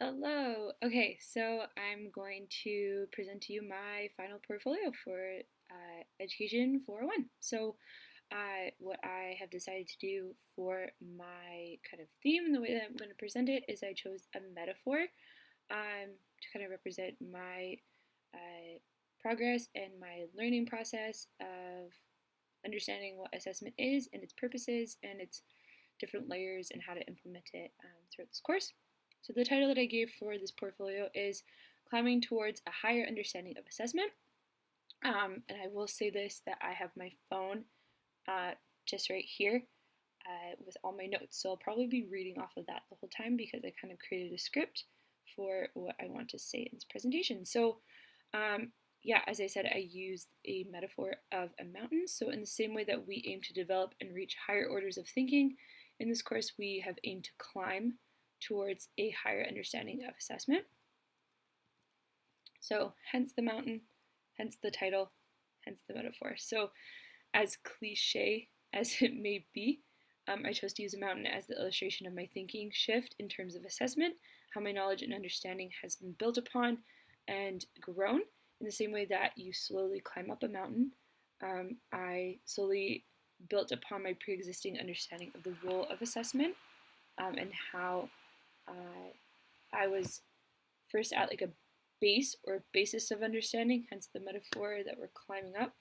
Hello. Okay, so I'm going to present to you my final portfolio for Education 401. So, what I have decided to do for my kind of theme and the way that I'm going to present it is I chose a metaphor to kind of represent my progress and my learning process of understanding what assessment is and its purposes and its different layers and how to implement it throughout this course. So the title that I gave for this portfolio is Climbing Towards a Higher Understanding of Assessment. And I will say this, that I have my phone just right here with all my notes. So I'll probably be reading off of that the whole time because I kind of created a script for what I want to say in this presentation. So yeah, as I said, I used a metaphor of a mountain. So in the same way that we aim to develop and reach higher orders of thinking, in this course we have aimed to climb towards a higher understanding of assessment. So hence the mountain, hence the title, hence the metaphor. So as cliche as it may be, I chose to use a mountain as the illustration of my thinking shift in terms of assessment, how my knowledge and understanding has been built upon and grown. In the same way that you slowly climb up a mountain, I slowly built upon my pre-existing understanding of the role of assessment and how I was first at like a base or basis of understanding, hence the metaphor that we're climbing up,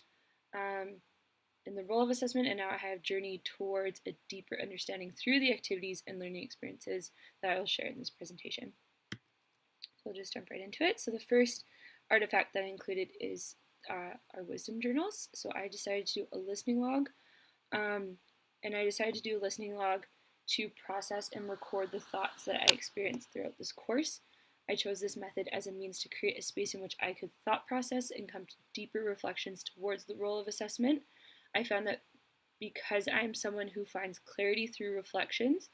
in the role of assessment, and now I have journeyed towards a deeper understanding through the activities and learning experiences that I will share in this presentation. So I'll just jump right into it. So the first artifact that I included is our wisdom journals. So I decided to do a listening log, and I decided to do a listening log to process and record the thoughts that I experienced throughout this course. I chose this method as a means to create a space in which I could thought process and come to deeper reflections towards the role of assessment. I found that because I am someone who finds clarity through reflections,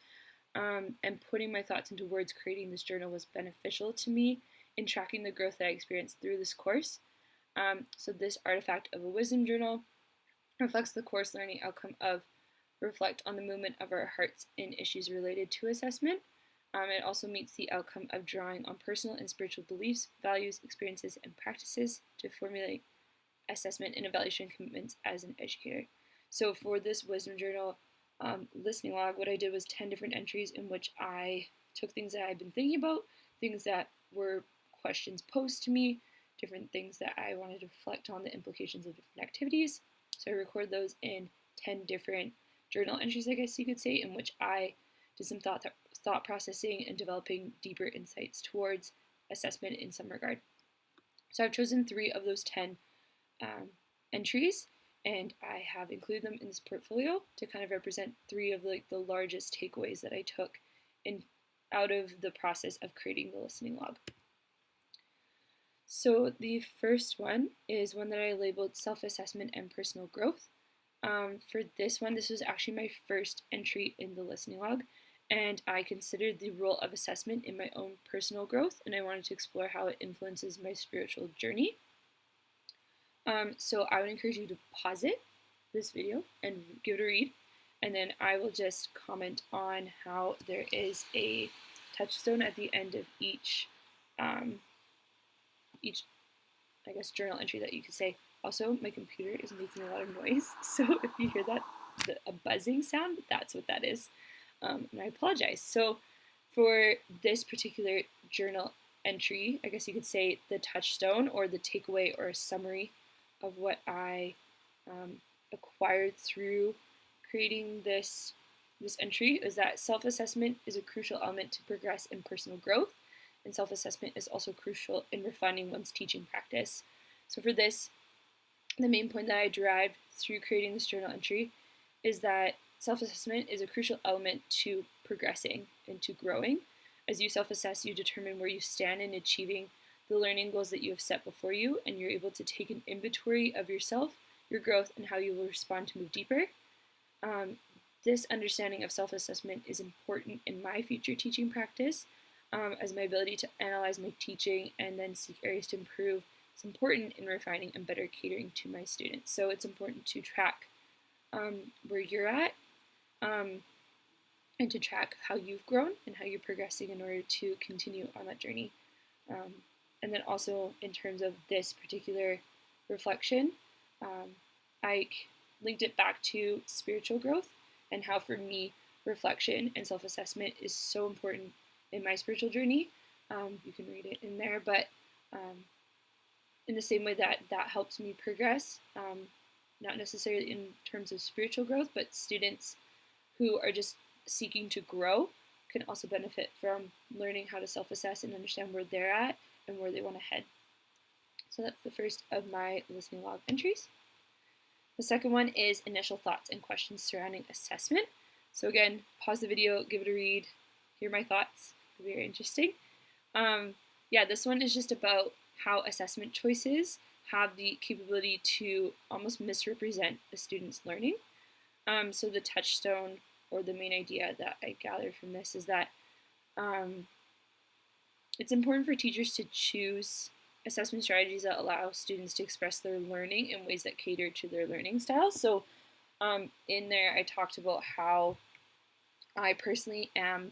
and putting my thoughts into words, creating this journal was beneficial to me in tracking the growth that I experienced through this course. So this artifact of a wisdom journal reflects the course learning outcome of reflect on the movement of our hearts in issues related to assessment. It also meets the outcome of drawing on personal and spiritual beliefs, values, experiences, and practices to formulate assessment and evaluation commitments as an educator. So for this wisdom journal listening log, what I did was 10 different entries in which I took things that I had been thinking about, things that were questions posed to me, different things that I wanted to reflect on, the implications of different activities. So I record those in 10 different journal entries, I guess you could say, in which I did some thought processing and developing deeper insights towards assessment in some regard. So I've chosen 3 of those 10 entries, and I have included them in this portfolio to kind of represent 3 of the largest takeaways that I took out of the process of creating the listening log. So the first one is one that I labeled self-assessment and personal growth. For this one, this was actually my first entry in the listening log, and I considered the role of assessment in my own personal growth, and I wanted to explore how it influences my spiritual journey. So I would encourage you to pause this video, and give it a read, and then I will just comment on how there is a touchstone at the end of each I guess journal entry that you could say. Also, my computer is making a lot of noise, so if you hear that, a buzzing sound, that's what that is, and I apologize. So for this particular journal entry, I guess you could say the touchstone or the takeaway or a summary of what I acquired through creating this entry is that self-assessment is a crucial element to progress in personal growth, and self-assessment is also crucial in refining one's teaching practice. So for this, the main point that I derived through creating this journal entry is that self-assessment is a crucial element to progressing and to growing. As you self-assess, you determine where you stand in achieving the learning goals that you have set before you, and you're able to take an inventory of yourself, your growth, and how you will respond to move deeper. This understanding of self-assessment is important in my future teaching practice, as my ability to analyze my teaching and then seek areas to improve is important in refining and better catering to my students. So it's important to track where you're at and to track how you've grown and how you're progressing in order to continue on that journey. And then also in terms of this particular reflection, I linked it back to spiritual growth and how for me reflection and self-assessment is so important in my spiritual journey. You can read it in there, but in the same way that that helps me progress, not necessarily in terms of spiritual growth, but students who are just seeking to grow can also benefit from learning how to self-assess and understand where they're at and where they want to head. So that's the first of my listening log entries. The second one is initial thoughts and questions surrounding assessment. So again, pause the video, give it a read, hear my thoughts. It'll be very interesting. This one is just about how assessment choices have the capability to almost misrepresent a student's learning. So the touchstone or the main idea that I gather from this is that it's important for teachers to choose assessment strategies that allow students to express their learning in ways that cater to their learning style. So in there, I talked about how I personally am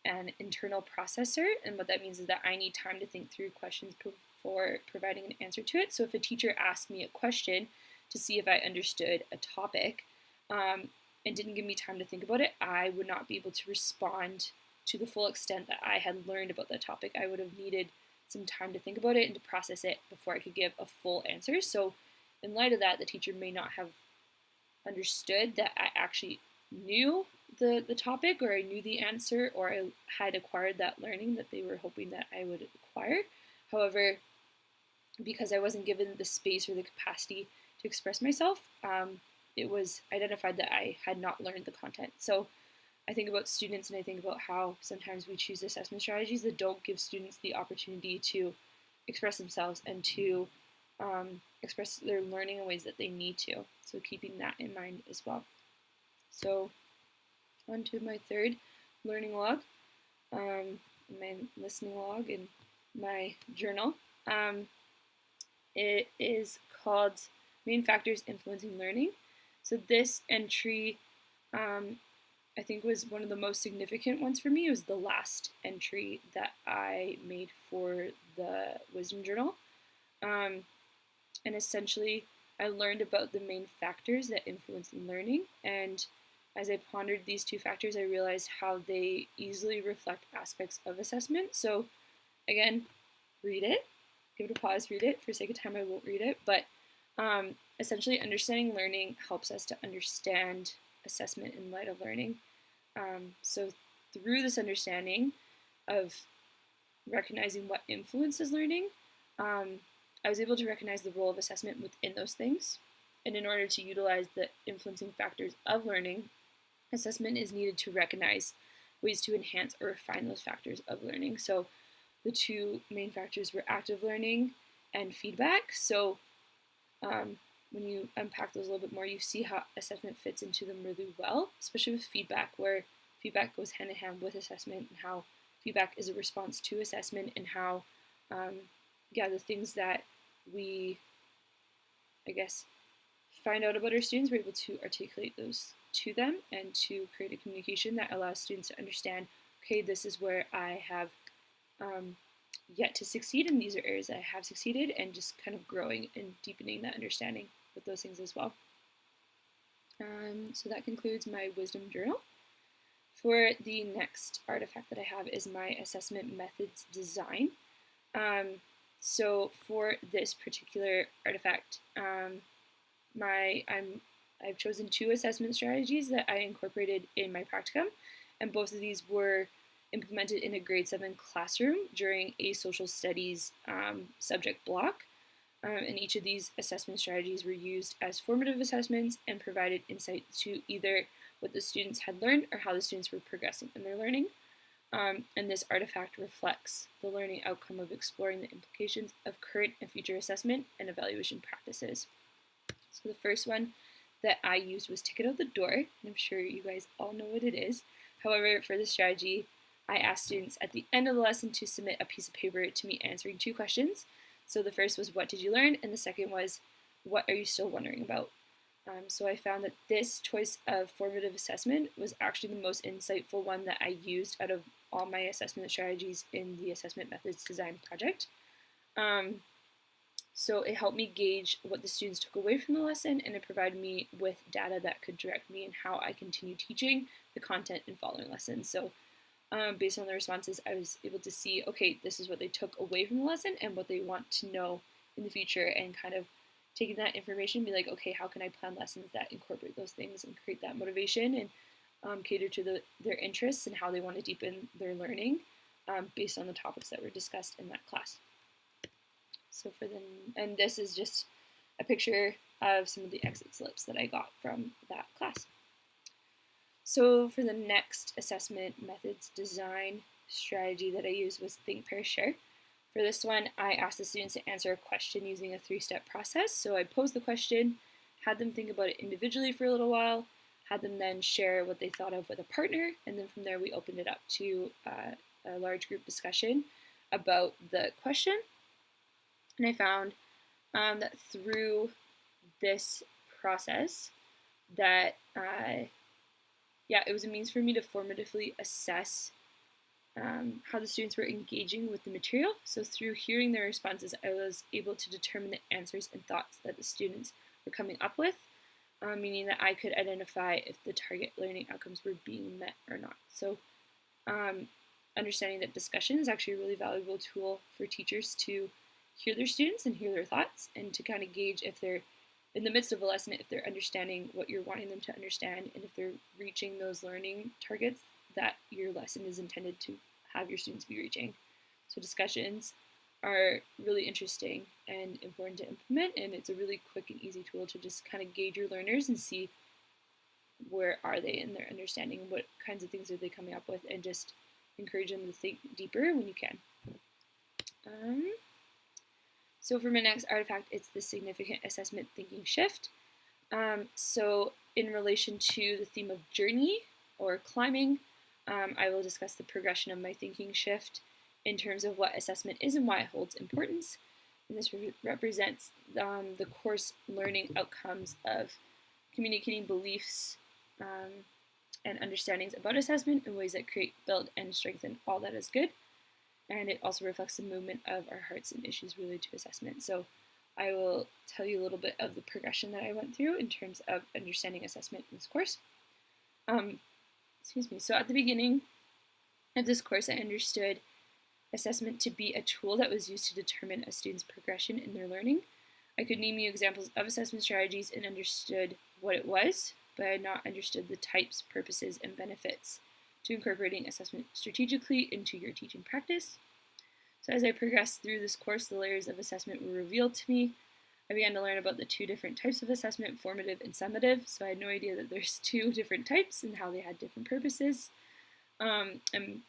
an internal processor, and what that means is that I need time to think through questions before providing an answer to it. So if a teacher asked me a question to see if I understood a topic and didn't give me time to think about it, I would not be able to respond to the full extent that I had learned about that topic. I would have needed some time to think about it and to process it before I could give a full answer. So in light of that, the teacher may not have understood that I actually knew the topic, or I knew the answer, or I had acquired that learning that they were hoping that I would acquire. However, because I wasn't given the space or the capacity to express myself, it was identified that I had not learned the content. So I think about students, and I think about how sometimes we choose assessment strategies that don't give students the opportunity to express themselves and to express their learning in ways that they need to. So keeping that in mind as well. So on to my third learning log, my listening log in my journal. It is called Main Factors Influencing Learning. So this entry I think was one of the most significant ones for me. It was the last entry that I made for the Wisdom Journal. And essentially, I learned about the main factors that influence learning. And as I pondered these two factors, I realized how they easily reflect aspects of assessment. So again, read it, give it a pause, read it. For sake of time, I won't read it. But essentially, understanding learning helps us to understand assessment in light of learning. So through this understanding of recognizing what influences learning, I was able to recognize the role of assessment within those things. And in order to utilize the influencing factors of learning, assessment is needed to recognize ways to enhance or refine those factors of learning. So the two main factors were active learning and feedback. So when you unpack those a little bit more, you see how assessment fits into them really well, especially with feedback, where feedback goes hand in hand with assessment, and how feedback is a response to assessment, and how, the things that we, find out about our students, we're able to articulate those to them and to create a communication that allows students to understand, okay, this is where I have yet to succeed, and these are areas that I have succeeded, and just kind of growing and deepening that understanding with those things as well. So that concludes my wisdom journal. For the next artifact that I have is my assessment methods design. So for this particular artifact, I've chosen two assessment strategies that I incorporated in my practicum, and both of these were implemented in a grade 7 classroom during a social studies subject block. And each of these assessment strategies were used as formative assessments and provided insight to either what the students had learned or how the students were progressing in their learning. And this artifact reflects the learning outcome of exploring the implications of current and future assessment and evaluation practices. So the first one that I used was Ticket Out the Door, and I'm sure you guys all know what it is. However, for this strategy, I asked students at the end of the lesson to submit a piece of paper to me answering two questions. So the first was, what did you learn? And the second was, what are you still wondering about? So I found that this choice of formative assessment was actually the most insightful one that I used out of all my assessment strategies in the assessment methods design project. So it helped me gauge what the students took away from the lesson, and it provided me with data that could direct me in how I continue teaching the content in following lessons. So based on the responses, I was able to see, okay, this is what they took away from the lesson and what they want to know in the future, and kind of taking that information and be like, okay, how can I plan lessons that incorporate those things and create that motivation and cater to their interests and how they want to deepen their learning based on the topics that were discussed in that class. So and this is just a picture of some of the exit slips that I got from that class. So for the next assessment methods design strategy that I used was think, pair, share. For this one, I asked the students to answer a question using a 3-step process. So I posed the question, had them think about it individually for a little while, had them then share what they thought of with a partner, and then from there we opened it up to a large group discussion about the question. And I found that through this process that, it was a means for me to formatively assess how the students were engaging with the material. So through hearing their responses, I was able to determine the answers and thoughts that the students were coming up with, meaning that I could identify if the target learning outcomes were being met or not. So understanding that discussion is actually a really valuable tool for teachers to hear their students and hear their thoughts, and to kind of gauge if they're in the midst of a lesson, if they're understanding what you're wanting them to understand, and if they're reaching those learning targets that your lesson is intended to have your students be reaching. So discussions are really interesting and important to implement, and it's a really quick and easy tool to just kind of gauge your learners and see where are they in their understanding, what kinds of things are they coming up with, and just encourage them to think deeper when you can. So for my next artifact, it's the significant assessment thinking shift. So in relation to the theme of journey or climbing, I will discuss the progression of my thinking shift in terms of what assessment is and why it holds importance. And this represents the course learning outcomes of communicating beliefs and understandings about assessment in ways that create, build, and strengthen all that is good. And it also reflects the movement of our hearts and issues related to assessment. So I will tell you a little bit of the progression that I went through in terms of understanding assessment in this course. So at the beginning of this course, I understood assessment to be a tool that was used to determine a student's progression in their learning. I could name you examples of assessment strategies and understood what it was, but I had not understood the types, purposes, and benefits to incorporating assessment strategically into your teaching practice. So as I progressed through this course, the layers of assessment were revealed to me. I began to learn about the 2 different types of assessment, formative and summative, so I had no idea that there's 2 different types and how they had different purposes. And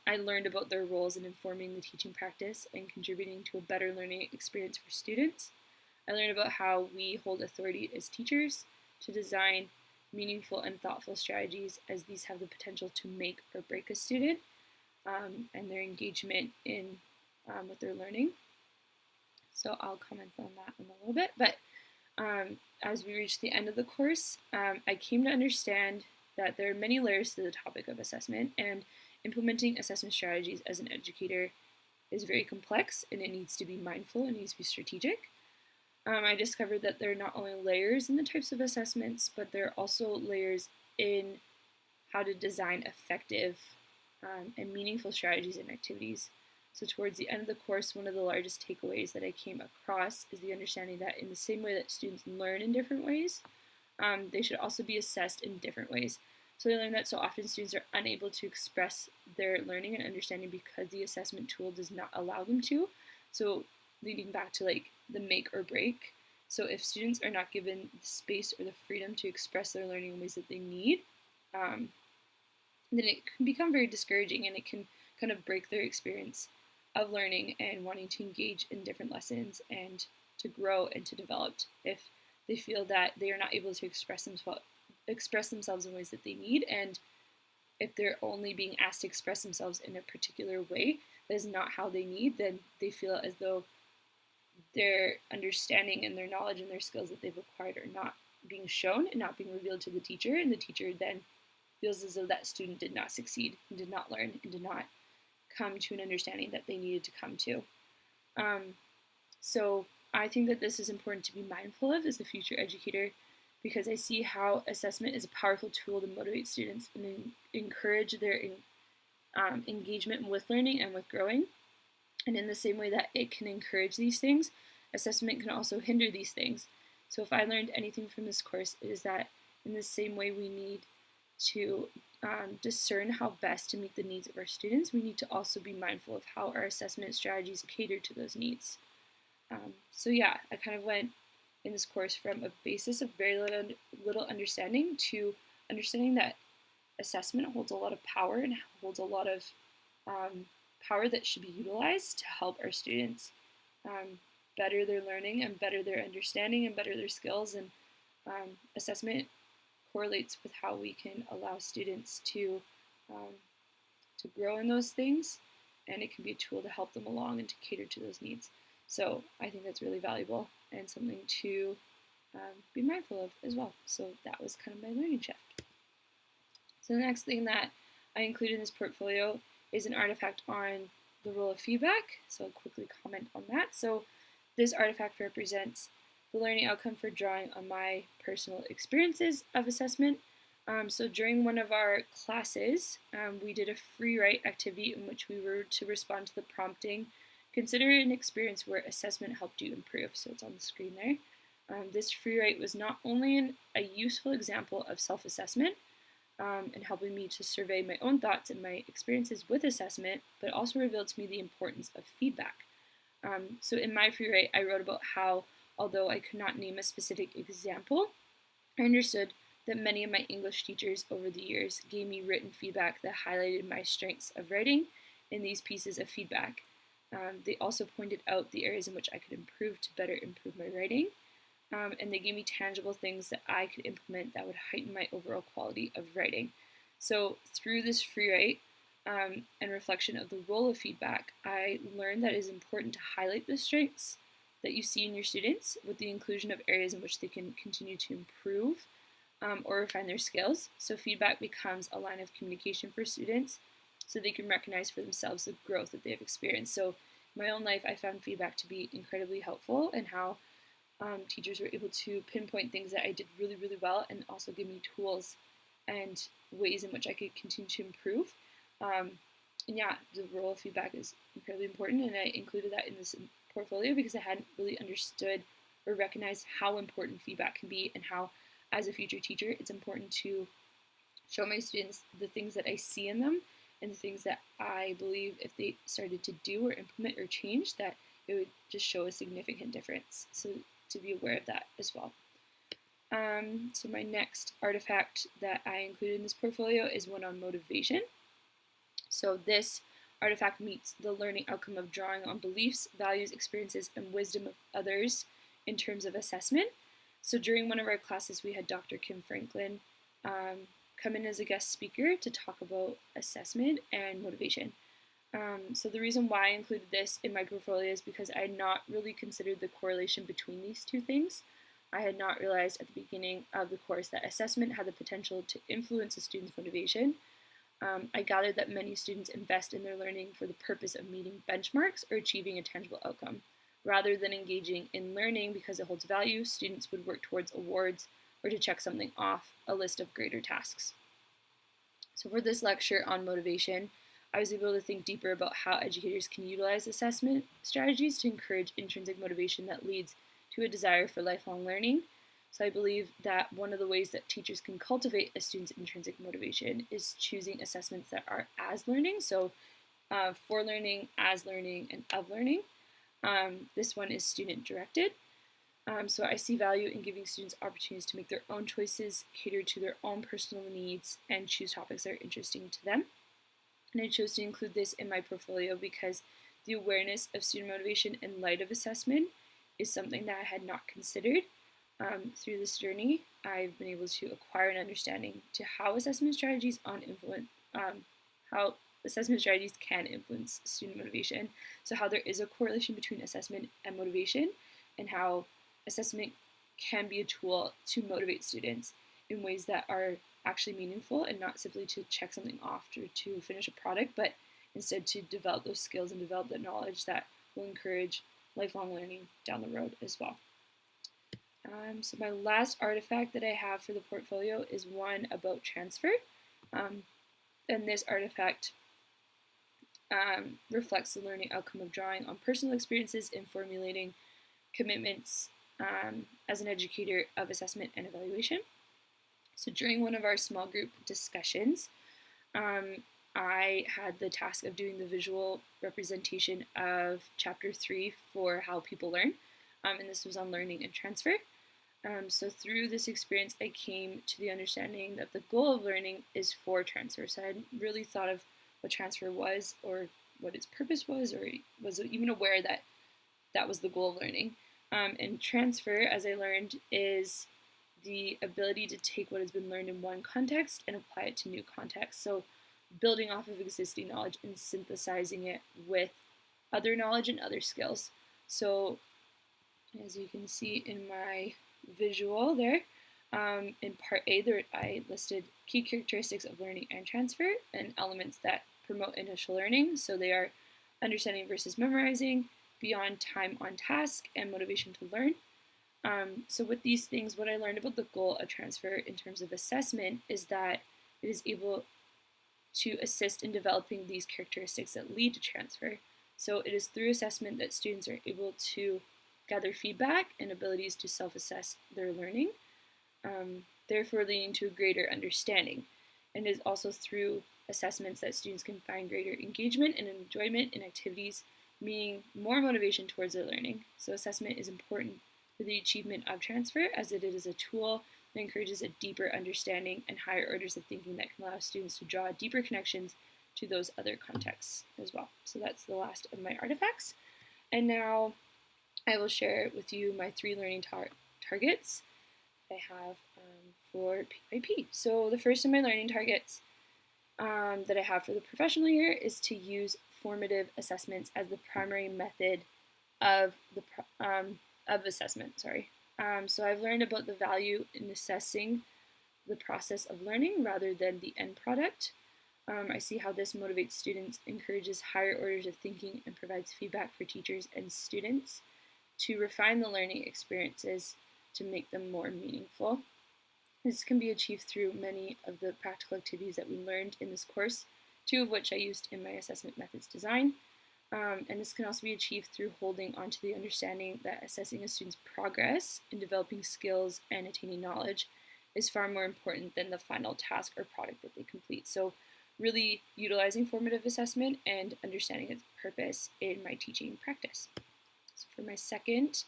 I learned about their roles in informing the teaching practice and contributing to a better learning experience for students. I learned about how we hold authority as teachers to design meaningful and thoughtful strategies, as these have the potential to make or break a student and their engagement in with their learning. So I'll comment on that in a little bit. But as we reach the end of the course, I came to understand that there are many layers to the topic of assessment, and implementing assessment strategies as an educator is very complex, and it needs to be mindful and needs to be strategic. I discovered that there are not only layers in the types of assessments, but there are also layers in how to design effective and meaningful strategies and activities. So towards the end of the course, one of the largest takeaways that I came across is the understanding that in the same way that students learn in different ways, they should also be assessed in different ways. So I learned that so often students are unable to express their learning and understanding because the assessment tool does not allow them to. So leading back to like the make or break. So if students are not given the space or the freedom to express their learning in ways that they need, then it can become very discouraging, and it can kind of break their experience of learning and wanting to engage in different lessons and to grow and to develop if they feel that they are not able to express themselves in ways that they need, and if they're only being asked to express themselves in a particular way that is not how they need, then they feel as though their understanding and their knowledge and their skills that they've acquired are not being shown and not being revealed to the teacher, and the teacher then feels as though that student did not succeed and did not learn and did not come to an understanding that they needed to come to. So I think that this is important to be mindful of as the future educator, because I see how assessment is a powerful tool to motivate students and encourage their engagement with learning and with growing. And in the same way that it can encourage these things, assessment can also hinder these things. So if I learned anything from this course, it is that in the same way we need to discern how best to meet the needs of our students, we need to also be mindful of how our assessment strategies cater to those needs. So yeah, I kind of went in this course from a basis of very little understanding to understanding that assessment holds a lot of power and holds a lot of power that should be utilized to help our students better their learning and better their understanding and better their skills. And assessment correlates with how we can allow students to grow in those things, and it can be a tool to help them along and to cater to those needs. So I think that's really valuable and something to be mindful of as well. So that was kind of my learning shift. So the next thing that I included in this portfolio is an artifact on the role of feedback. So I'll quickly comment on that. So this artifact represents the learning outcome for drawing on my personal experiences of assessment. So during one of our classes, we did a free write activity in which we were to respond to the prompting, consider an experience where assessment helped you improve. So it's on the screen there. This free write was not only a useful example of self-assessment and helping me to survey my own thoughts and my experiences with assessment, but also revealed to me the importance of feedback. So in my free write, I wrote about how, although I could not name a specific example, I understood that many of my English teachers over the years gave me written feedback that highlighted my strengths of writing in these pieces of feedback. They also pointed out the areas in which I could improve to better improve my writing, and they gave me tangible things that I could implement that would heighten my overall quality of writing. So through this free write and reflection of the role of feedback, I learned that it is important to highlight the strengths that you see in your students with the inclusion of areas in which they can continue to improve or refine their skills. So feedback becomes a line of communication for students so they can recognize for themselves the growth that they have experienced. So in my own life, I found feedback to be incredibly helpful, and how teachers were able to pinpoint things that I did really, really well and also give me tools and ways in which I could continue to improve. And yeah, the role of feedback is incredibly important, and I included that in this portfolio because I hadn't really understood or recognized how important feedback can be, and how, as a future teacher, it's important to show my students the things that I see in them and the things that I believe if they started to do or implement or change, that it would just show a significant difference. So to be aware of that as well. So my next artifact that I included in this portfolio is one on motivation. So this artifact meets the learning outcome of drawing on beliefs, values, experiences, and wisdom of others in terms of assessment. So during one of our classes, we had Dr. Kim Franklin come in as a guest speaker to talk about assessment and motivation. So the reason why I included this in my portfolio is because I had not really considered the correlation between these two things. I had not realized at the beginning of the course that assessment had the potential to influence a student's motivation. I gathered that many students invest in their learning for the purpose of meeting benchmarks or achieving a tangible outcome. Rather than engaging in learning because it holds value, students would work towards awards or to check something off a list of greater tasks. So for this lecture on motivation, I was able to think deeper about how educators can utilize assessment strategies to encourage intrinsic motivation that leads to a desire for lifelong learning. So I believe that one of the ways that teachers can cultivate a student's intrinsic motivation is choosing assessments that are as learning, so for learning, as learning, and of learning. This one is student directed. So I see value in giving students opportunities to make their own choices, cater to their own personal needs, and choose topics that are interesting to them. And I chose to include this in my portfolio because the awareness of student motivation in light of assessment is something that I had not considered. Through this journey, I've been able to acquire an understanding to how assessment strategies can influence student motivation. So how there is a correlation between assessment and motivation, and how assessment can be a tool to motivate students in ways that are actually meaningful and not simply to check something off or to finish a product, but instead to develop those skills and develop the knowledge that will encourage lifelong learning down the road as well. So my last artifact that I have for the portfolio is one about transfer. And this artifact reflects the learning outcome of drawing on personal experiences and formulating commitments as an educator of assessment and evaluation. So during one of our small group discussions, I had the task of doing the visual representation of Chapter 3 for How People Learn, and this was on learning and transfer. So through this experience, I came to the understanding that the goal of learning is for transfer. So I hadn't really thought of what transfer was or what its purpose was, or was even aware that that was the goal of learning. And transfer, as I learned, is the ability to take what has been learned in one context and apply it to new contexts. So building off of existing knowledge and synthesizing it with other knowledge and other skills. So as you can see in my visual there, in part A, I listed key characteristics of learning and transfer and elements that promote initial learning. So they are understanding versus memorizing, beyond time on task, and motivation to learn. So with these things, what I learned about the goal of transfer in terms of assessment is that it is able to assist in developing these characteristics that lead to transfer. So it is through assessment that students are able to gather feedback and abilities to self-assess their learning, therefore leading to a greater understanding. And it is also through assessments that students can find greater engagement and enjoyment in activities, meaning more motivation towards their learning. So assessment is important for the achievement of transfer, as it is a tool that encourages a deeper understanding and higher orders of thinking that can allow students to draw deeper connections to those other contexts as well. So that's the last of my artifacts. And now I will share with you my 3 learning targets I have for PYP. So the first of my learning targets that I have for the professional year is to use formative assessments as the primary method of assessment. So I've learned about the value in assessing the process of learning rather than the end product. I see how this motivates students, encourages higher orders of thinking, and provides feedback for teachers and students to refine the learning experiences to make them more meaningful. This can be achieved through many of the practical activities that we learned in this course, 2 of which I used in my assessment methods design. And this can also be achieved through holding onto the understanding that assessing a student's progress in developing skills and attaining knowledge is far more important than the final task or product that they complete. So really utilizing formative assessment and understanding its purpose in my teaching practice. So for my second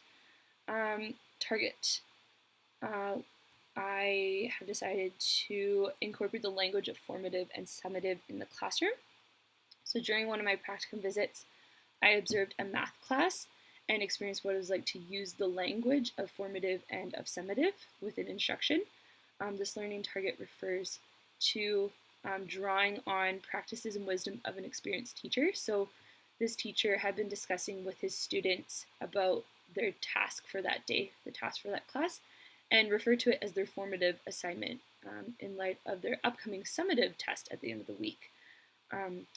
target, I have decided to incorporate the language of formative and summative in the classroom. So during one of my practicum visits, I observed a math class and experienced what it was like to use the language of formative and of summative within instruction. This learning target refers to drawing on practices and wisdom of an experienced teacher. So this teacher had been discussing with his students about their task for that day, the task for that class, and referred to it as their formative assignment in light of their upcoming summative test at the end of the week.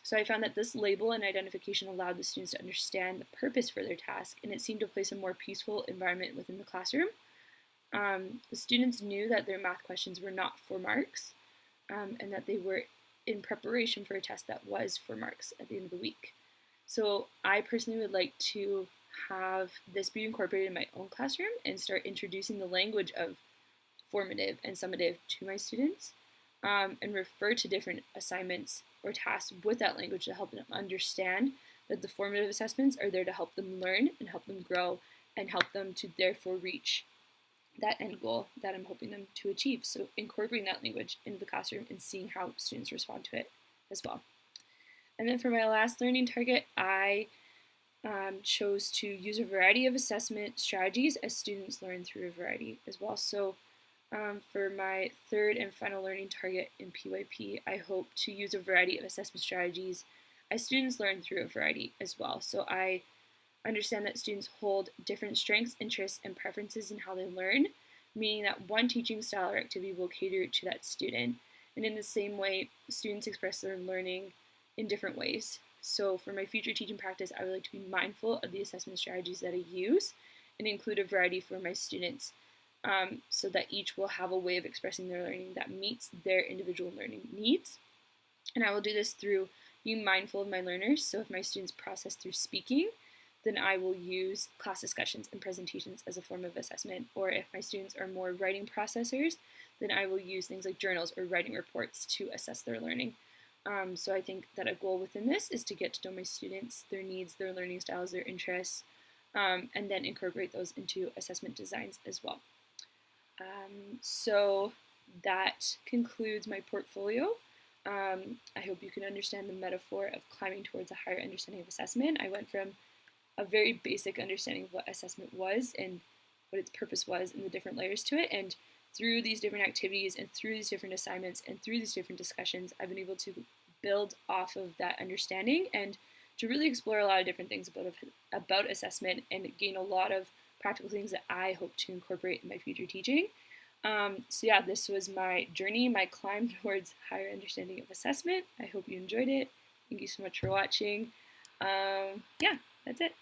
So I found that this label and identification allowed the students to understand the purpose for their task, and it seemed to place a more peaceful environment within the classroom. The students knew that their math questions were not for marks, and that they were in preparation for a test that was for marks at the end of the week. So I personally would like to have this be incorporated in my own classroom and start introducing the language of formative and summative to my students, and refer to different assignments or tasks with that language to help them understand that the formative assessments are there to help them learn and help them grow and help them to therefore reach that end goal that I'm hoping them to achieve. So incorporating that language into the classroom and seeing how students respond to it as well. And then for my last learning target, I chose to use a variety of assessment strategies as students learn through a variety as well. So for my third and final learning target in PYP, I hope to use a variety of assessment strategies as students learn through a variety as well. So I understand that students hold different strengths, interests, and preferences in how they learn, meaning that one teaching style or activity will cater to that student. And in the same way, students express their learning in different ways. So for my future teaching practice, I would like to be mindful of the assessment strategies that I use and include a variety for my students, so that each will have a way of expressing their learning that meets their individual learning needs. And I will do this through being mindful of my learners. So if my students process through speaking, then I will use class discussions and presentations as a form of assessment. Or if my students are more writing processors, then I will use things like journals or writing reports to assess their learning. So I think that a goal within this is to get to know my students, their needs, their learning styles, their interests, and then incorporate those into assessment designs as well. So that concludes my portfolio. I hope you can understand the metaphor of climbing towards a higher understanding of assessment. I went from a very basic understanding of what assessment was and what its purpose was and the different layers to it. And through these different activities and through these different assignments and through these different discussions, I've been able to build off of that understanding and to really explore a lot of different things about assessment and gain a lot of practical things that I hope to incorporate in my future teaching. So yeah, this was my journey, my climb towards higher understanding of assessment. I hope you enjoyed it. Thank you so much for watching. Yeah, that's it.